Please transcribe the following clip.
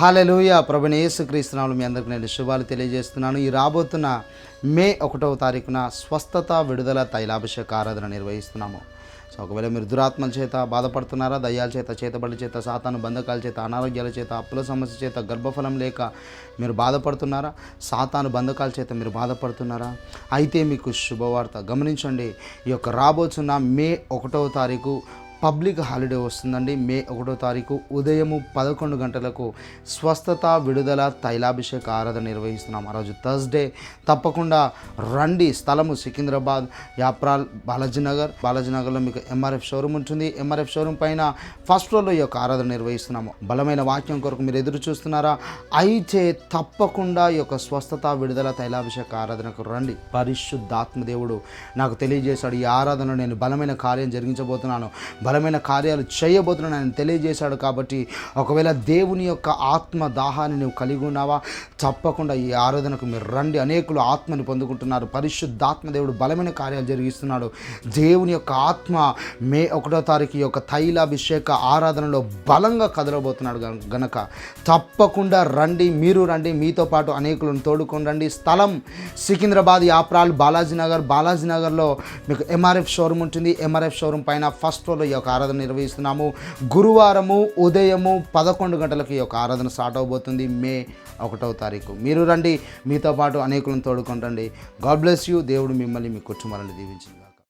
హల్లెలూయా. ప్రభువైన యేసుక్రీస్తు నామములో మీ అందరికీ నేను శుభాలు తెలియజేస్తున్నాను. ఈ రాబోతున్న మే 1వ తారీఖున స్వస్థత విడుదల తైలాభిషేక ఆరాధన నిర్వహిస్తున్నాము. సో ఒకవేళ మీరు దురాత్మల చేత బాధపడుతున్నారా, దయ్యాల చేత, చేతబడి చేత, సాతాను బంధకాల చేత, అనారోగ్యాల చేత, అప్పుల సమస్య చేత, గర్భఫలం లేక మీరు బాధపడుతున్నారా, సాతాను బంధకాల చేత మీరు బాధపడుతున్నారా, అయితే మీకు శుభవార్త. గమనించండి, ఈ యొక్క రాబోతున్న మే 1వ తారీఖు పబ్లిక్ హాలిడే వస్తుందండి. మే 1వ తారీఖు ఉదయము 11 గంటలకు స్వస్థత విడుదల తైలాభిషేక ఆరాధన నిర్వహిస్తున్నాం. ఆ రోజు థర్స్డే. తప్పకుండా రండి. స్థలము సికింద్రాబాద్ యాప్రాల్ బాలాజీనగర్లో మీకు ఎంఆర్ఎఫ్ షోరూమ్ ఉంటుంది. ఎంఆర్ఎఫ్ షోరూమ్ పైన ఫస్ట్ ఫ్లోర్లో ఈ యొక్క ఆరాధన నిర్వహిస్తున్నాము. బలమైన వాక్యం కొరకు మీరు ఎదురు చూస్తున్నారా? అయితే తప్పకుండా ఈ యొక్క స్వస్థత విడుదల తైలాభిషేక ఆరాధనకు రండి. పరిశుద్ధాత్మ దేవుడు నాకు తెలియజేశాడు, ఈ ఆరాధనలో నేను బలమైన కార్యం జరిగించబోతున్నాను, బలమైన కార్యాలు చేయబోతున్నాను ఆయన తెలియజేశాడు. కాబట్టి ఒకవేళ దేవుని యొక్క ఆత్మ దాహాన్ని నువ్వు కలిగి ఉన్నావా, తప్పకుండా ఈ ఆరాధనకు మీరు రండి. అనేకులు ఆత్మని పొందుకుంటున్నారు. పరిశుద్ధాత్మ దేవుడు బలమైన కార్యాలు జరిగిస్తున్నాడు. దేవుని యొక్క ఆత్మ మే 1వ తారీఖు యొక్క తైలాభిషేక ఆరాధనలో బలంగా కదలబోతున్నాడు గనక తప్పకుండా రండి. మీరు రండి, మీతో పాటు అనేకులను తోడుకొని రండి. స్థలం సికింద్రాబాద్ యాప్రాల్ బాలాజీనగర్లో మీకు ఎంఆర్ఎఫ్ షోరూమ్ ఉంటుంది. ఎంఆర్ఎఫ్ షోరూమ్ పైన ఫస్ట్ ఫ్లోర్లో ఈ యొక్క ఆరాధన నిర్వహిస్తున్నాము. గురువారము ఉదయము 11 గంటలకు ఈ యొక్క ఆరాధన స్టార్ట్ అవబోతుంది. మే 1వ తారీఖు మీరు రండి, మీతో పాటు అనేకులను తోడుకొని రండి. God bless you. దేవుడు మిమ్మల్ని మీ కుటుంబాలను దీవించండి.